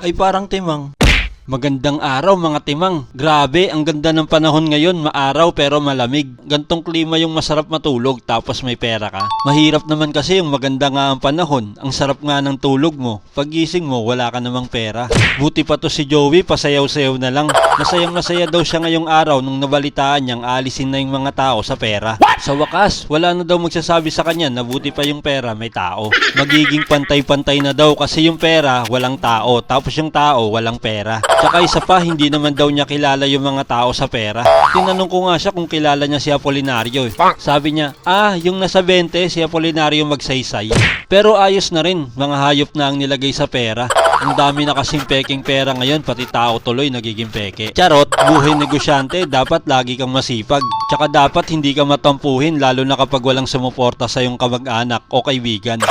ay parang timang. Magandang araw mga timang. Grabe, ang ganda ng panahon ngayon, maaraw pero malamig. Gantong klima yung masarap matulog tapos may pera ka. Mahirap naman kasi yung maganda nga ang panahon, ang sarap nga ng tulog mo. Paggising mo, wala ka namang pera. Buti pa to si Joey, pasayaw-sayaw na lang. Masayang masaya daw siya ngayong araw nung nabalitaan niyang alisin na yung mga tao sa pera. Sa wakas, wala na daw magsasabi sa kanya na buti pa yung pera may tao. Magiging pantay-pantay na daw kasi yung pera walang tao, tapos yung tao walang pera. Tsaka isa pa, hindi naman daw niya kilala yung mga tao sa pera. Tinanong ko nga siya kung kilala niya si Apolinario. Sabi niya, yung nasa 20, si Apolinario magsaysay. Pero ayos na rin, mga hayop na ang nilagay sa pera. Ang dami na kasing peking pera ngayon, pati tao tuloy nagiging peke. Charot, buhay negosyante, dapat lagi kang masipag. Tsaka dapat hindi ka matampuhin, lalo na kapag walang sumuporta sa iyong kamag-anak o kaibigan.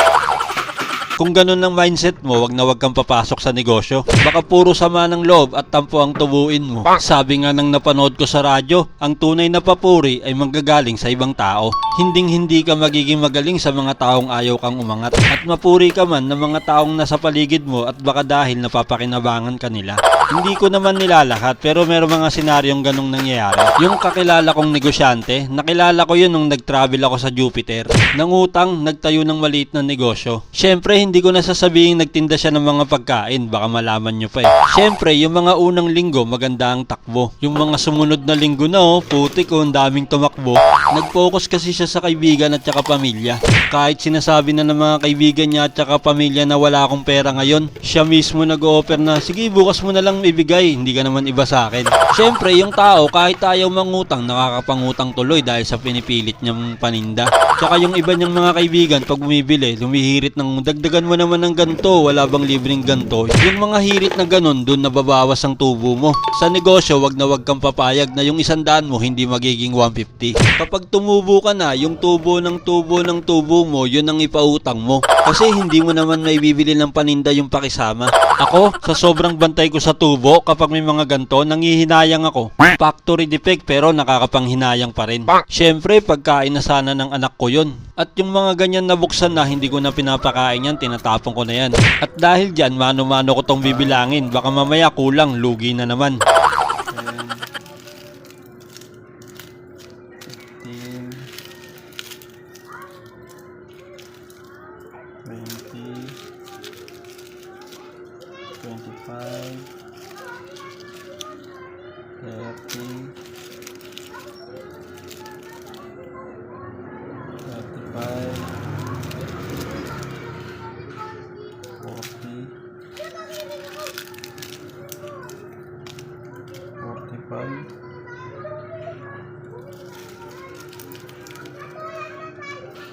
Kung ganun ang mindset mo, wag na wag kang papasok sa negosyo. Baka puro sama ng loob at tampo ang tubuin mo. Sabi nga nang napanood ko sa radyo, ang tunay na papuri ay manggagaling sa ibang tao. Hinding-hindi ka magiging magaling sa mga taong ayaw kang umangat. At mapuri ka man ng mga taong nasa paligid mo at baka dahil napapakinabangan ka nila. Hindi ko naman nilalahat pero meron mga senaryong ganong nangyayari. Yung kakilala kong negosyante, nakilala ko yun nung nag-travel ako sa Jupiter. Nangutang, nagtayo ng maliit na negosyo. Syempre, hindi ko nasasabihin nagtinda siya ng mga pagkain, baka malaman nyo pa eh. Syempre, yung mga unang linggo, maganda ang takbo. Yung mga sumunod na linggo na putik ang daming tumakbo. Nag-focus kasi siya sa kaibigan at saka pamilya. Kahit sinasabi na ng mga kaibigan niya at saka pamilya na wala akong pera ngayon, siya mismo nag-o-offer na, sige bukas mo na lang ibigay, hindi ka naman iba sa akin. Syempre, yung tao kahit ayaw mangutang, nakakapangutang tuloy dahil sa pinipilit niyang paninda. Tsaka yung iba niyang mga kaibigan, pag bumibili, lumihirit ng dagdagan mo naman ng ganto, wala bang libreng ganto. Yung mga hirit na ganon, dun nababawas ang tubo mo. Sa negosyo, wag na wag kang papayag na yung 100 mo hindi magiging 150. Kapag tumubo ka na, yung tubo ng tubo mo, yun ang ipautang mo. Kasi hindi mo naman may bibili ng paninda yung pakisama. Ako, sa sobrang bantay ko sa tubo, kapag may mga ganto, nangihinayang ako. Factory defect pero nakakapanghinayang pa rin. Syempre, pagkain na sana ng anak ko yun. At yung mga ganyan na buksan na hindi ko na pinapakain yan, tinatapon ko na yan. At dahil dyan, mano-mano ko tong bibilangin. Baka mamaya kulang, lugi na naman.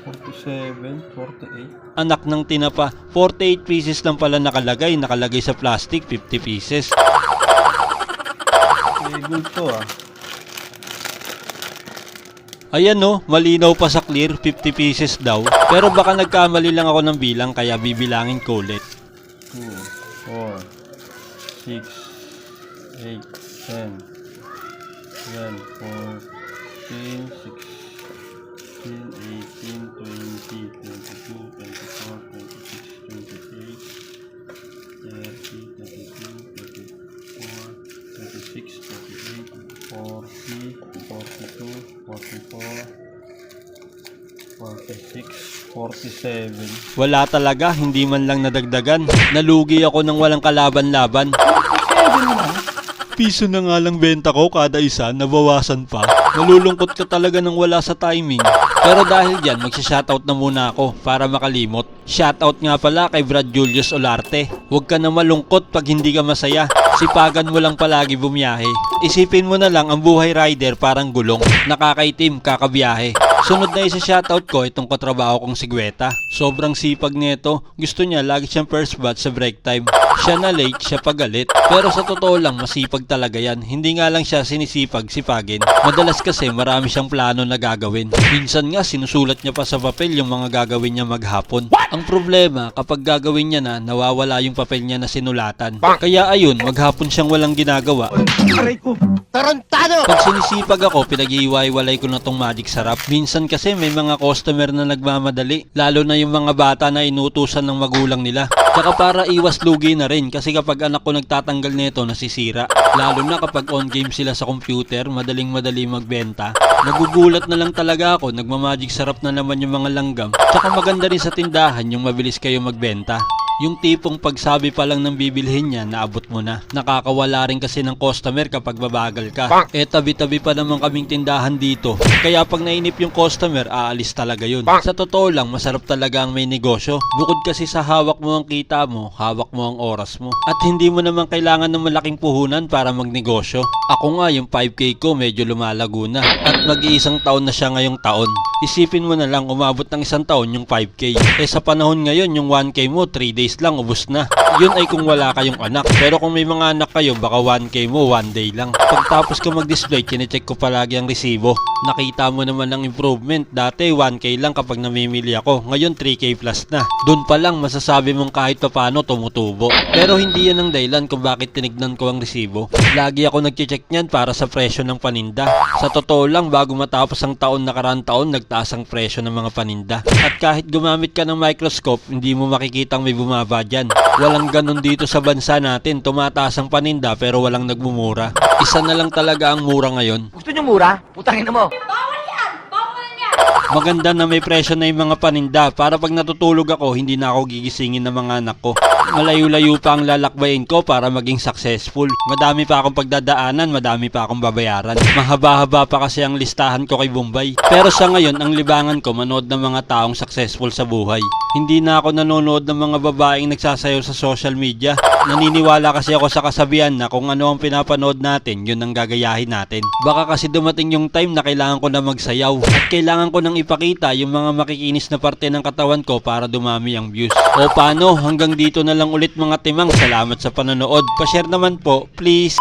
47, 48. Anak ng tinapa, 48 pieces lang pala nakalagay sa plastic, 50 pieces. Good to Ayan malinaw pa sa clear, 50 pieces daw. Pero baka nagkamali lang ako ng bilang kaya bibilangin ko ulit. 2, 4, 6, 8, 10, 12, 14, 16, 18, 20, 22, 24, 26, 28, 30, 32, 34, 36, 38, 40, 42, 44, 46, 47. Wala talaga, hindi man lang nadagdagan. Nalugi ako nang walang kalaban-laban. Piso na nga lang benta ko kada isa, nabawasan pa. Malulungkot ka talaga nang wala sa timing. Pero dahil dyan, magsha-shoutout na muna ako para makalimot. Shoutout nga pala kay Brad Julius Olarte. Huwag ka na malungkot pag hindi ka masaya. Sipagan mo lang palagi bumiyahe. Isipin mo na lang ang buhay rider parang gulong. Nakakaitim, kakabiyahe. Sunod na isa shoutout ko itong katrabaho kong si Gweta. Sobrang sipag nito. Gusto niya lagi siyang first batch sa break time. Siya na late, siya pagalit. Pero sa totoo lang, masipag talaga yan. Hindi nga lang siya sinisipag-sipagin. Madalas kasi marami siyang plano na gagawin. Minsan nga sinusulat niya pa sa papel yung mga gagawin niya maghapon. Ang problema, kapag gagawin niya na, nawawala yung papel niya na sinulatan. Kaya ayun, maghapon siyang walang ginagawa. Tarantado! Pag sinisipag ako, pinag-iiwalay ko na tong magic sarap. Minsan kasi may mga customer na nagmamadali. Lalo na yung mga bata na inutusan ng magulang nila. Tsaka para iwas lugi na rin kasi kapag anak ko nagtatanggal nito nasisira. Lalo na kapag on game sila sa computer, madaling-madali magbenta. Nagugulat na lang talaga ako, nagmamagic sarap na naman yung mga langgam. Tsaka maganda rin sa tindahan yung mabilis kayo magbenta. Yung tipong pagsabi pa lang ng bibilhin niya, naabot mo na. Nakakawala rin kasi ng customer kapag babagal ka. Eh tabi-tabi pa naman kaming tindahan dito. Kaya pag nainip yung customer, aalis talaga yun. Sa totoo lang, masarap talaga ang may negosyo. Bukod kasi sa hawak mo ang kita mo, hawak mo ang oras mo. At hindi mo naman kailangan ng malaking puhunan para magnegosyo. Ako nga, yung 5K ko medyo lumalago na. At mag-iisang taon na siya ngayong taon. Isipin mo na lang, umabot ng isang taon yung 5K. Eh sa panahon ngayon, yung 1K mo, 3 days lang, ubos na. Yun ay kung wala kayong anak. Pero kung may mga anak kayo, baka 1K mo, 1 day lang. Pagtapos ko mag-display, chinecheck ko palagi ang resibo. Nakita mo naman ang improvement. Dati 1K lang kapag namimili ako. Ngayon 3K plus na. Doon pa lang masasabi mong kahit paano tumutubo. Pero hindi yan ang dahilan kung bakit tinignan ko ang resibo. Lagi ako nagche-check niyan para sa presyo ng paninda. Sa totoo lang, bago matapos ang taon nakaraan taon, nagtaas ang presyo ng mga paninda. At kahit gumamit ka ng microscope, hindi mo makikitang may bumaba dyan. Walang ganun dito sa bansa natin. Tumataas ang paninda pero walang nagmumura. Isa na lang talaga ang mura ngayon. Gusto nyo mura? Putangin na mo. Bawal yan! Bawal yan! Maganda na may presyo na yung mga paninda para pag natutulog ako, hindi na ako gigisingin ng mga anak ko. Malayo-layo pa ang lalakbayin ko para maging successful. Madami pa akong pagdadaanan, madami pa akong babayaran. Mahaba-haba pa kasi ang listahan ko kay Bombay. Pero sa ngayon, ang libangan ko manood ng mga taong successful sa buhay. Hindi na ako nanonood ng mga babaeng nagsasayaw sa social media. Naniniwala kasi ako sa kasabihan na kung ano ang pinapanood natin, yun ang gagayahin natin. Baka kasi dumating yung time na kailangan ko na magsayaw. At kailangan ko nang ipakita yung mga makikinis na parte ng katawan ko para dumami ang views. O paano? Hanggang dito na lang ulit mga timang. Salamat sa panonood. Pa-share naman po, please.